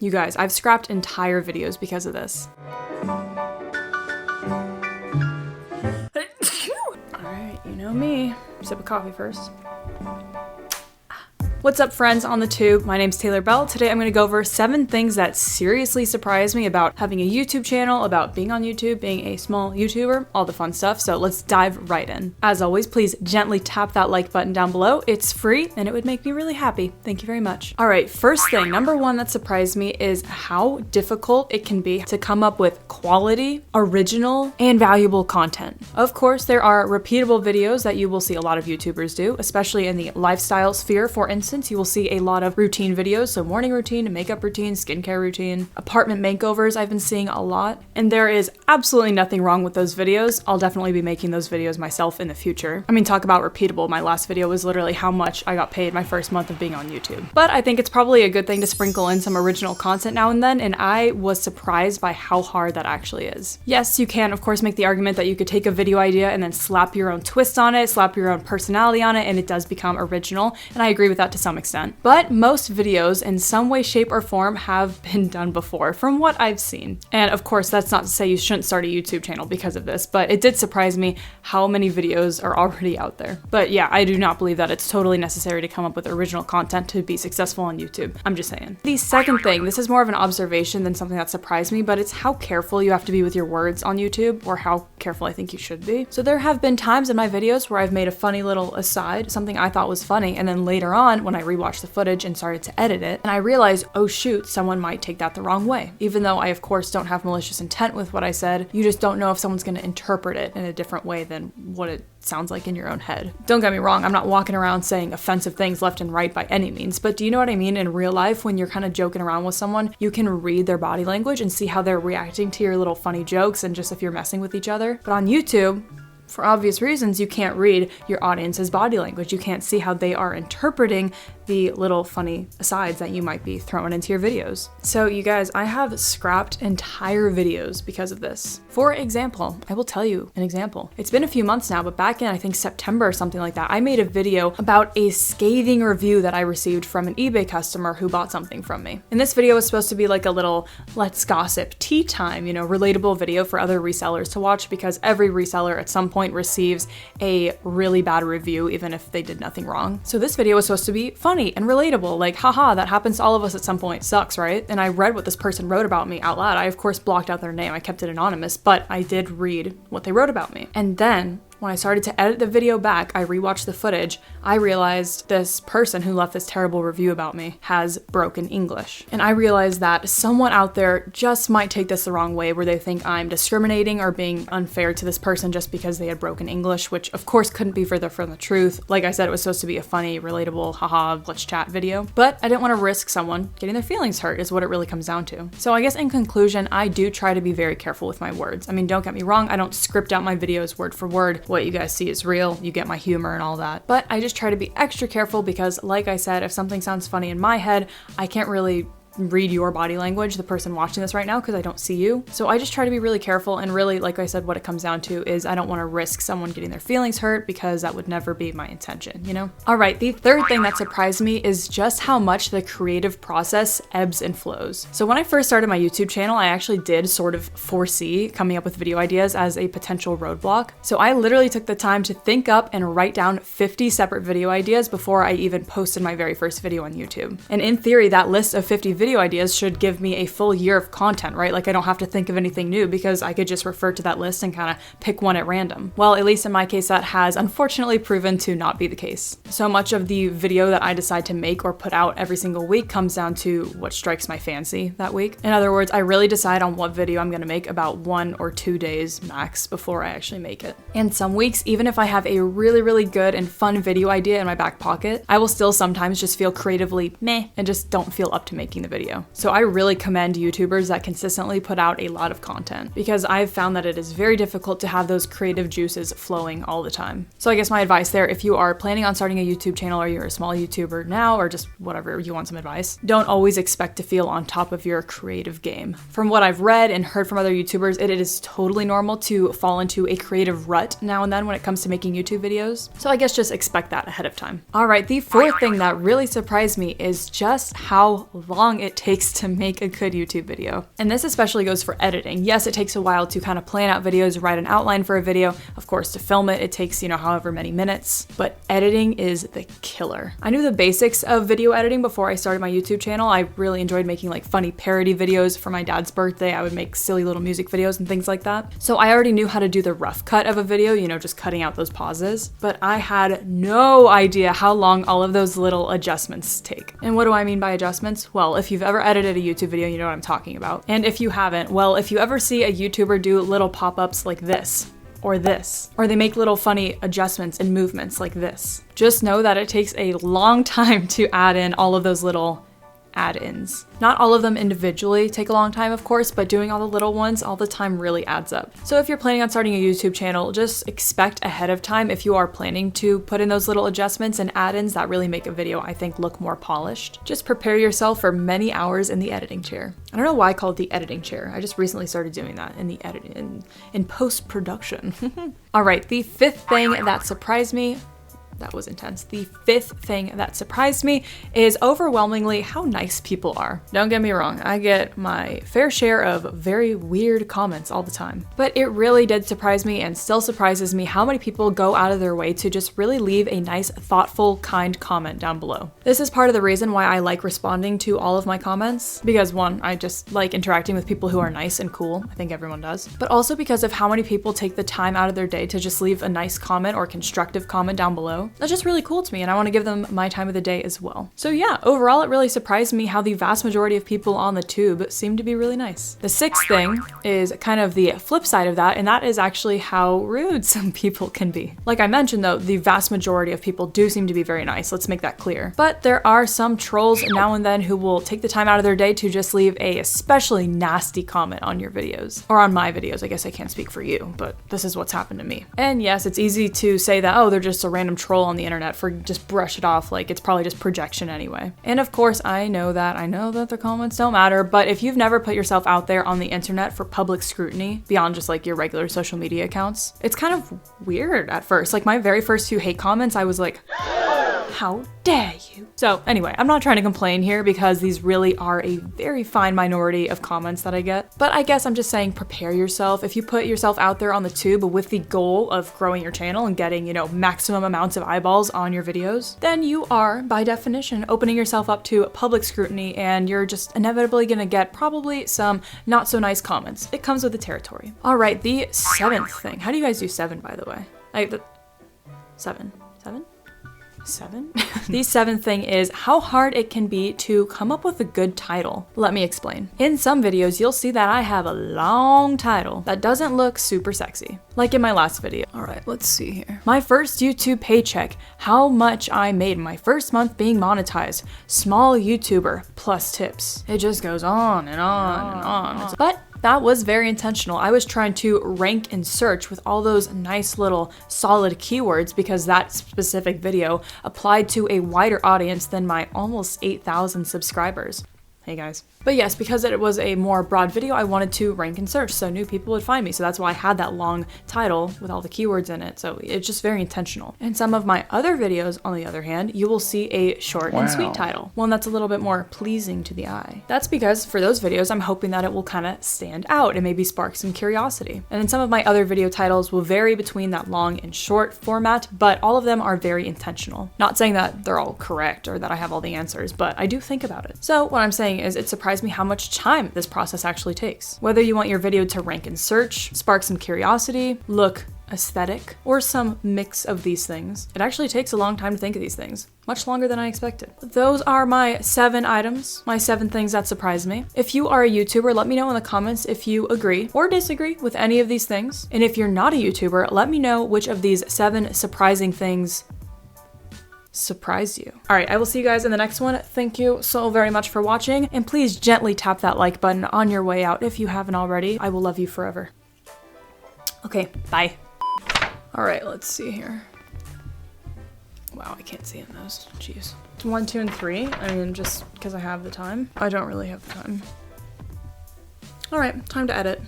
You guys, I've scrapped entire videos because of this. Alright, you know me. Sip of coffee first. What's up, friends on the tube? My name's Taylor Bell. Today I'm going to go over 7 things that seriously surprised me about having a YouTube channel, about being on YouTube, being a small YouTuber, all the fun stuff. So let's dive right in. As always, please gently tap that like button down below. It's free and it would make me really happy. Thank you very much. All right, first thing, number 1 that surprised me is how difficult it can be to come up with quality, original, and valuable content. Of course, there are repeatable videos that you will see a lot of YouTubers do, especially in the lifestyle sphere. For instance, you will see a lot of routine videos, so morning routine, makeup routine, skincare routine, apartment makeovers I've been seeing a lot, and there is absolutely nothing wrong with those videos. I'll definitely be making those videos myself in the future. I mean, talk about repeatable. My last video was literally how much I got paid my first month of being on YouTube. But I think it's probably a good thing to sprinkle in some original content now and then, and I was surprised by how hard that actually is. Yes, you can, of course, make the argument that you could take a video idea and then slap your own twist on it, slap your own personality on it, and it does become original, and I agree with that to some extent. But most videos in some way, shape, or form have been done before, from what I've seen. And of course, that's not to say you shouldn't start a YouTube channel because of this, but it did surprise me how many videos are already out there. But yeah, I do not believe that it's totally necessary to come up with original content to be successful on YouTube. I'm just saying. The second thing, this is more of an observation than something that surprised me, but it's how careful you have to be with your words on YouTube, or how careful I think you should be. So there have been times in my videos where I've made a funny little aside, something I thought was funny, and then later on, when I rewatched the footage and started to edit it, and I realized, oh shoot, someone might take that the wrong way. Even though I of course don't have malicious intent with what I said, you just don't know if someone's going to interpret it in a different way than what it sounds like in your own head. Don't get me wrong, I'm not walking around saying offensive things left and right by any means, but do you know what I mean? In real life, when you're kind of joking around with someone, you can read their body language and see how they're reacting to your little funny jokes and just if you're messing with each other. But on YouTube, for obvious reasons, you can't read your audience's body language. You can't see how they are interpreting the little funny asides that you might be throwing into your videos. So you guys, I have scrapped entire videos because of this. For example, I will tell you an example. It's been a few months now, but back in, I think, September or something like that, I made a video about a scathing review that I received from an eBay customer who bought something from me. And this video was supposed to be like a little let's gossip tea time, you know, relatable video for other resellers to watch, because every reseller at some point receives a really bad review, even if they did nothing wrong. So this video was supposed to be funny and relatable, like, haha, that happens to all of us at some point, sucks, right? And I read what this person wrote about me out loud. I of course blocked out their name, I kept it anonymous, but I did read what they wrote about me. And then when I started to edit the video back, I rewatched the footage, I realized this person who left this terrible review about me has broken English. And I realized that someone out there just might take this the wrong way, where they think I'm discriminating or being unfair to this person just because they had broken English, which of course couldn't be further from the truth. Like I said, it was supposed to be a funny, relatable, haha, let's chat video. But I didn't want to risk someone getting their feelings hurt, is what it really comes down to. So I guess in conclusion, I do try to be very careful with my words. I mean, don't get me wrong, I don't script out my videos word for word. What you guys see is real, you get my humor and all that. But I just try to be extra careful because, like I said, if something sounds funny in my head, I can't really read your body language, the person watching this right now, because I don't see you. So I just try to be really careful, and really, like I said, what it comes down to is I don't want to risk someone getting their feelings hurt, because that would never be my intention, you know? All right, the third thing that surprised me is just how much the creative process ebbs and flows. So when I first started my YouTube channel, I actually did sort of foresee coming up with video ideas as a potential roadblock. So I literally took the time to think up and write down 50 separate video ideas before I even posted my very first video on YouTube. And in theory, that list of 50 video ideas should give me a full year of content, right? Like I don't have to think of anything new, because I could just refer to that list and kind of pick one at random. Well, at least in my case, that has unfortunately proven to not be the case. So much of the video that I decide to make or put out every single week comes down to what strikes my fancy that week. In other words, I really decide on what video I'm going to make about 1 or 2 days max before I actually make it. And some weeks, even if I have a really, really good and fun video idea in my back pocket, I will still sometimes just feel creatively meh and just don't feel up to making the video. So I really commend YouTubers that consistently put out a lot of content, because I've found that it is very difficult to have those creative juices flowing all the time. So I guess my advice there, if you are planning on starting a YouTube channel, or you're a small YouTuber now, or just whatever, you want some advice, don't always expect to feel on top of your creative game. From what I've read and heard from other YouTubers, it is totally normal to fall into a creative rut now and then when it comes to making YouTube videos. So I guess just expect that ahead of time. All right, the fourth thing that really surprised me is just how long long it takes to make a good YouTube video. And this especially goes for editing. Yes, it takes a while to kind of plan out videos, write an outline for a video. Of course, to film it, it takes, however many minutes, but editing is the killer. I knew the basics of video editing before I started my YouTube channel. I really enjoyed making like funny parody videos. For my dad's birthday, I would make silly little music videos and things like that. So I already knew how to do the rough cut of a video, just cutting out those pauses, but I had no idea how long all of those little adjustments take. And what do I mean by adjustments? Well, if you've ever edited a YouTube video, you know what I'm talking about. And if you haven't, well, if you ever see a YouTuber do little pop-ups like this, or this, or they make little funny adjustments and movements like this, just know that it takes a long time to add in all of those little add-ins. Not all of them individually take a long time, of course, but doing all the little ones all the time really adds up. So if you're planning on starting a YouTube channel, just expect ahead of time if you are planning to put in those little adjustments and add-ins that really make a video, I think, look more polished. Just prepare yourself for many hours in the editing chair. I don't know why I call it the editing chair. I just recently started doing that in the editing, in post-production. All right, the fifth thing that surprised me, that was intense. The fifth thing that surprised me is overwhelmingly how nice people are. Don't get me wrong, I get my fair share of very weird comments all the time. But it really did surprise me and still surprises me how many people go out of their way to just really leave a nice, thoughtful, kind comment down below. This is part of the reason why I like responding to all of my comments, because one, I just like interacting with people who are nice and cool. I think everyone does. But also because of how many people take the time out of their day to just leave a nice comment or constructive comment down below. That's just really cool to me, and I want to give them my time of the day as well. So yeah, overall it really surprised me how the vast majority of people on the tube seem to be really nice. The sixth thing is kind of the flip side of that, and that is actually how rude some people can be. Like I mentioned though, the vast majority of people do seem to be very nice, let's make that clear. But there are some trolls now and then who will take the time out of their day to just leave a especially nasty comment on your videos. Or on my videos, I guess I can't speak for you, but this is what's happened to me. And yes, it's easy to say that, oh, they're just a random troll on the internet, for just brush it off like it's probably just projection anyway. And of course, I know that the comments don't matter, but if you've never put yourself out there on the internet for public scrutiny beyond just like your regular social media accounts, it's kind of weird at first. Like my very first few hate comments, I was like, how dare you? So anyway, I'm not trying to complain here because these really are a very fine minority of comments that I get. But I guess I'm just saying prepare yourself. If you put yourself out there on the tube with the goal of growing your channel and getting, maximum amounts of eyeballs on your videos, then you are, by definition, opening yourself up to public scrutiny, and you're just inevitably gonna get probably some not so nice comments. It comes with the territory. All right, the seventh thing. How do you guys do 7, by the way? Seven? The seventh thing is how hard it can be to come up with a good title. Let me explain. In some videos, you'll see that I have a long title that doesn't look super sexy, like in my last video. All right, let's see here. My first YouTube paycheck, how much I made my first month being monetized, small YouTuber, plus tips. It just goes on and on and on. But that was very intentional. I was trying to rank and search with all those nice little solid keywords because that specific video applied to a wider audience than my almost 8,000 subscribers. Hey guys. But yes, because it was a more broad video, I wanted to rank and search so new people would find me. So that's why I had that long title with all the keywords in it. So it's just very intentional. In some of my other videos, on the other hand, you will see a short and sweet title, one that's a little bit more pleasing to the eye. That's because for those videos, I'm hoping that it will kind of stand out and maybe spark some curiosity. And then some of my other video titles will vary between that long and short format, but all of them are very intentional. Not saying that they're all correct or that I have all the answers, but I do think about it. So what I'm saying is it surprised me how much time this process actually takes. Whether you want your video to rank in search, spark some curiosity, look aesthetic, or some mix of these things, it actually takes a long time to think of these things. Much longer than I expected. Those are my 7 items, my 7 things that surprised me. If you are a YouTuber, let me know in the comments if you agree or disagree with any of these things. And if you're not a YouTuber, let me know which of these 7 surprising things surprise you. All right, I will see you guys in the next one. Thank you so very much for watching, and please gently tap that like button on your way out if you haven't already. I will love you forever. Okay, bye. All right, let's see here. Wow, I can't see in those. Jeez. 1, 2, and 3. I mean, just because I have the time. I don't really have the time. All right, time to edit.